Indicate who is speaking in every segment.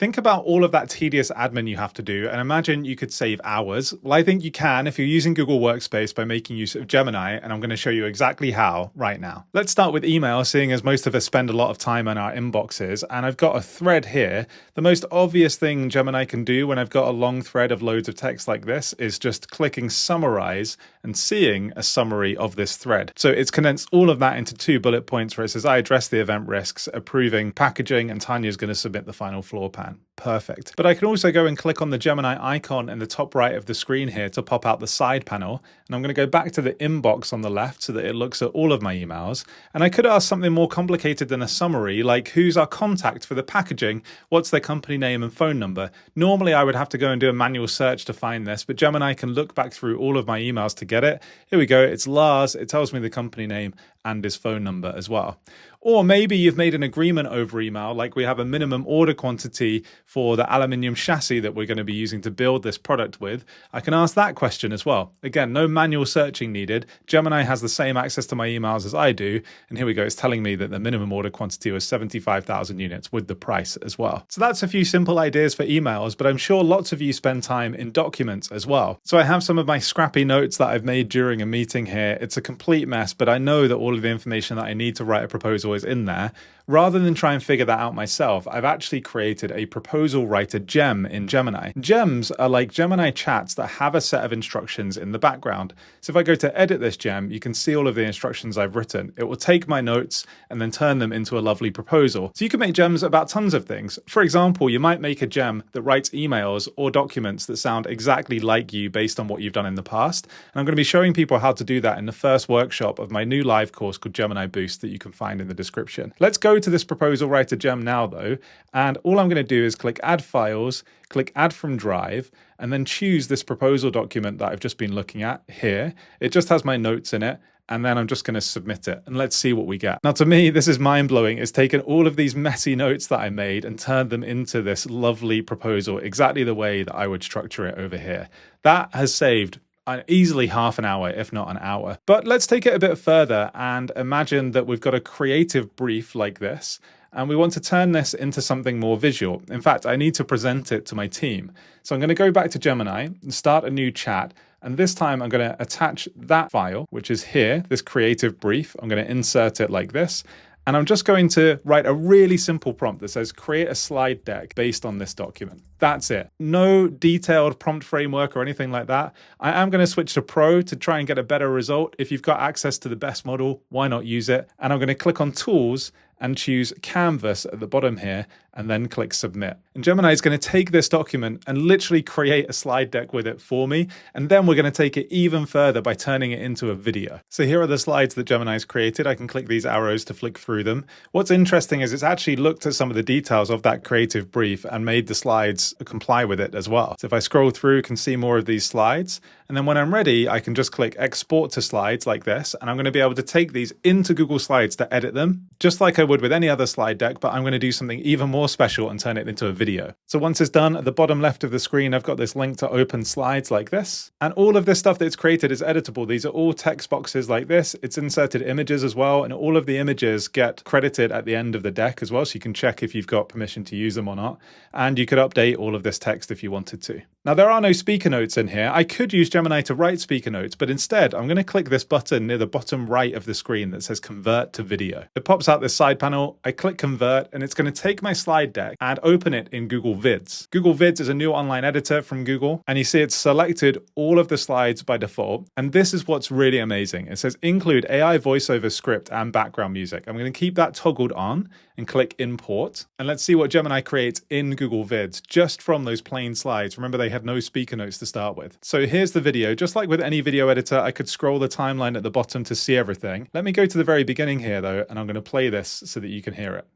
Speaker 1: Think about all of that tedious admin you have to do and imagine you could save hours. Well, I think you can if you're using Google Workspace by making use of Gemini, and I'm going to show you exactly how right now. Let's start with email, seeing as most of us spend a lot of time on our inboxes, and I've got a thread here. The most obvious thing Gemini can do when I've got a long thread of loads of text like this is just clicking Summarize and seeing a summary of this thread. So it's condensed all of that into 2 bullet points where it says, I address the event risks, approving packaging, and Tanya's going to submit the final floor plan. Perfect. But I can also go and click on the Gemini icon in the top right of the screen here to pop out the side panel. And I'm going to go back to the inbox on the left so that it looks at all of my emails. And I could ask something more complicated than a summary, like who's our contact for the packaging? What's their company name and phone number? Normally I would have to go and do a manual search to find this, but Gemini can look back through all of my emails to get it. Here we go. It's Lars. It tells me the company name and his phone number as well. Or maybe you've made an agreement over email, like we have a minimum order quantity for the aluminium chassis that we're going to be using to build this product with. I can ask that question as well. Again, no manual searching needed. Gemini has the same access to my emails as I do. And here we go. It's telling me that the minimum order quantity was 75,000 units with the price as well. So that's a few simple ideas for emails, but I'm sure lots of you spend time in documents as well. So I have some of my scrappy notes that I've made during a meeting here. It's a complete mess, but I know that all of the information that I need to write a proposal is in there. Rather than try and figure that out myself, I've actually created a proposal writer gem in Gemini. Gems are like Gemini chats that have a set of instructions in the background. So if I go to edit this gem, you can see all of the instructions I've written. It will take my notes and then turn them into a lovely proposal. So you can make gems about tons of things. For example, you might make a gem that writes emails or documents that sound exactly like you based on what you've done in the past. And I'm going to be showing people how to do that in the first workshop of my new live course called Gemini Boost that you can find in the description. Let's go to this proposal writer gem now though, and all I'm going to do is click add files, click add from drive, and then choose this proposal document that I've just been looking at here. It just has my notes in it, and then I'm just going to submit it and let's see what we get. Now to me, this is mind-blowing. It's taken all of these messy notes that I made and turned them into this lovely proposal, exactly the way that I would structure it over here. That has saved easily half an hour, if not an hour. But let's take it a bit further and imagine that we've got a creative brief like this, and we want to turn this into something more visual. In fact, I need to present it to my team. So I'm going to go back to Gemini and start a new chat. And this time I'm going to attach that file, which is here, this creative brief. I'm going to insert it like this. And I'm just going to write a really simple prompt that says, create a slide deck based on this document. That's it. No detailed prompt framework or anything like that. I am going to switch to Pro to try and get a better result. If you've got access to the best model, why not use it? And I'm going to click on Tools and choose Canvas at the bottom here, and then click Submit. And Gemini is going to take this document and literally create a slide deck with it for me. And then we're going to take it even further by turning it into a video. So here are the slides that Gemini has created. I can click these arrows to flick through them. What's interesting is it's actually looked at some of the details of that creative brief and made the slides comply with it as well. So if I scroll through, you can see more of these slides. And then when I'm ready, I can just click Export to Slides like this. And I'm going to be able to take these into Google Slides to edit them, just like I would with any other slide deck, but I'm going to do something even more special and turn it into a video. So once it's done, at the bottom left of the screen, I've got this link to open slides like this. And all of this stuff that it's created is editable. These are all text boxes like this. It's inserted images as well. And all of the images get credited at the end of the deck as well. So you can check if you've got permission to use them or not. And you could update all of this text if you wanted to. Now, there are no speaker notes in here. I could use Gemini to write speaker notes, but instead I'm going to click this button near the bottom right of the screen that says Convert to Video. It pops out this side panel. I click Convert, and it's going to take my slide deck and open it in Google Vids. Google Vids is a new online editor from Google, and you see it's selected all of the slides by default. And this is what's really amazing. It says include AI voiceover script and background music. I'm going to keep that toggled on and click Import. And let's see what Gemini creates in Google Vids just from those plain slides. Remember, they had no speaker notes to start with. So here's the video. Just like with any video editor, I could scroll the timeline at the bottom to see everything. Let me go to the very beginning here though, and I'm going to play this so that you can hear it.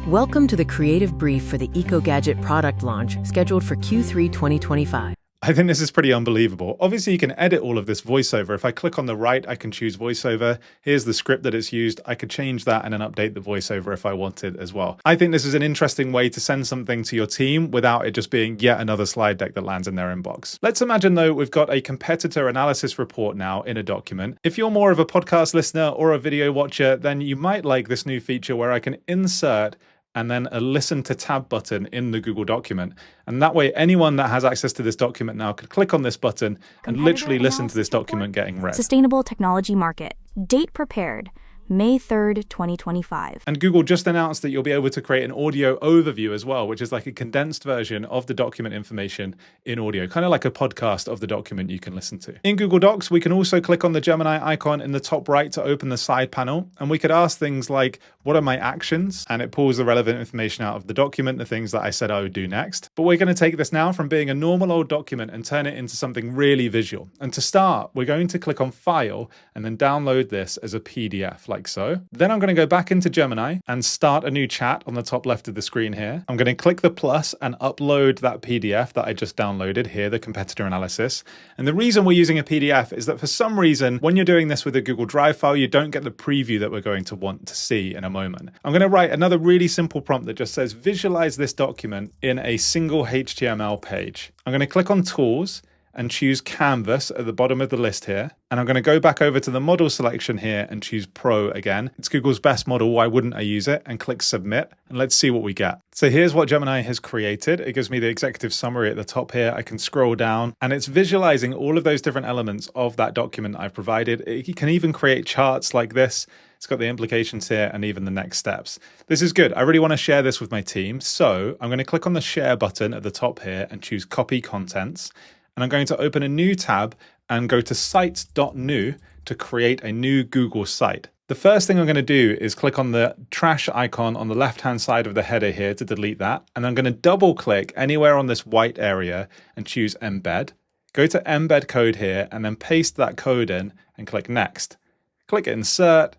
Speaker 2: Welcome to the creative brief for the EcoGadget product launch scheduled for Q3 2025.
Speaker 1: I think this is pretty unbelievable. Obviously, you can edit all of this voiceover. If I click on the right, I can choose voiceover. Here's the script that it's used. I could change that and then update the voiceover if I wanted as well. I think this is an interesting way to send something to your team without it just being yet another slide deck that lands in their inbox. Let's imagine, though, we've got a competitor analysis report now in a document. If you're more of a podcast listener or a video watcher, then you might like this new feature where I can insert and then a listen to tab button in the Google document. And that way, anyone that has access to this document now could click on this button and literally listen to this document getting read.
Speaker 3: Sustainable technology market. Date prepared. May 3rd, 2025.
Speaker 1: And Google just announced that you'll be able to create an audio overview as well, which is like a condensed version of the document information in audio, kind of like a podcast of the document you can listen to. In Google Docs, we can also click on the Gemini icon in the top right to open the side panel. And we could ask things like, what are my actions? And it pulls the relevant information out of the document, the things that I said I would do next. But we're going to take this now from being a normal old document and turn it into something really visual. And to start, we're going to click on File and then download this as a PDF like so. Then I'm going to go back into Gemini and start a new chat on the top left of the screen here. I'm going to click the plus and upload that PDF that I just downloaded here, the competitor analysis. And the reason we're using a PDF is that for some reason, when you're doing this with a Google Drive file, you don't get the preview that we're going to want to see in a moment. I'm going to write another really simple prompt that just says, visualize this document in a single HTML page. I'm going to click on Tools and choose Canvas at the bottom of the list here. And I'm going to go back over to the model selection here and choose Pro again. It's Google's best model. Why wouldn't I use it? And click Submit. And let's see what we get. So here's what Gemini has created. It gives me the executive summary at the top here. I can scroll down and it's visualizing all of those different elements of that document I've provided. It can even create charts like this. It's got the implications here and even the next steps. This is good. I really want to share this with my team. So I'm going to click on the share button at the top here and choose Copy Contents. And I'm going to open a new tab and go to sites.new to create a new Google site. The first thing I'm going to do is click on the trash icon on the left-hand side of the header here to delete that. And I'm going to double click anywhere on this white area and choose Embed. Go to Embed Code here and then paste that code in and click Next. Click Insert,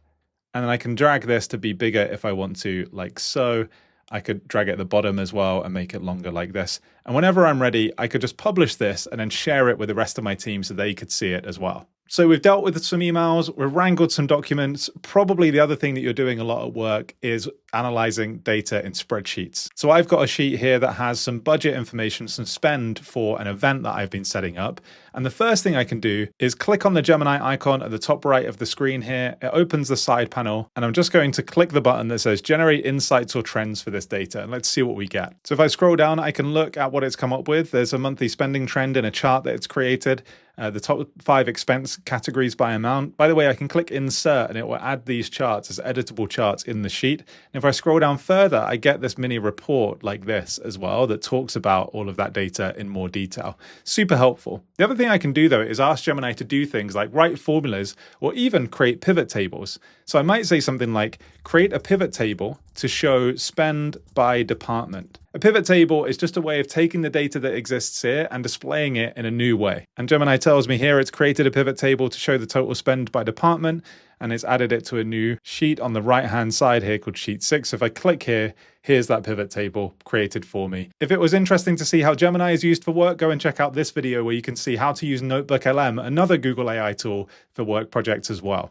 Speaker 1: and then I can drag this to be bigger if I want to, like so. I could drag it at the bottom as well and make it longer like this. And whenever I'm ready, I could just publish this and then share it with the rest of my team so they could see it as well. So we've dealt with some emails, we've wrangled some documents. Probably the other thing that you're doing a lot at work is analyzing data in spreadsheets. So I've got a sheet here that has some budget information, some spend for an event that I've been setting up. And the first thing I can do is click on the Gemini icon at the top right of the screen here. It opens the side panel and I'm just going to click the button that says generate insights or trends for this data. And let's see what we get. So if I scroll down, I can look at what it's come up with. There's a monthly spending trend in a chart that it's created. The top 5 expense categories by amount. By the way, I can click insert and it will add these charts as editable charts in the sheet. And if I scroll down further, I get this mini report like this as well that talks about all of that data in more detail. Super helpful. The other thing I can do though is ask Gemini to do things like write formulas or even create pivot tables. So I might say something like create a pivot table to show spend by department. A pivot table is just a way of taking the data that exists here and displaying it in a new way. And Gemini tells me here it's created a pivot table to show the total spend by department, and it's added it to a new sheet on the right-hand side here called Sheet 6. So if I click here, here's that pivot table created for me. If it was interesting to see how Gemini is used for work, go and check out this video where you can see how to use Notebook LM, another Google AI tool for work projects as well.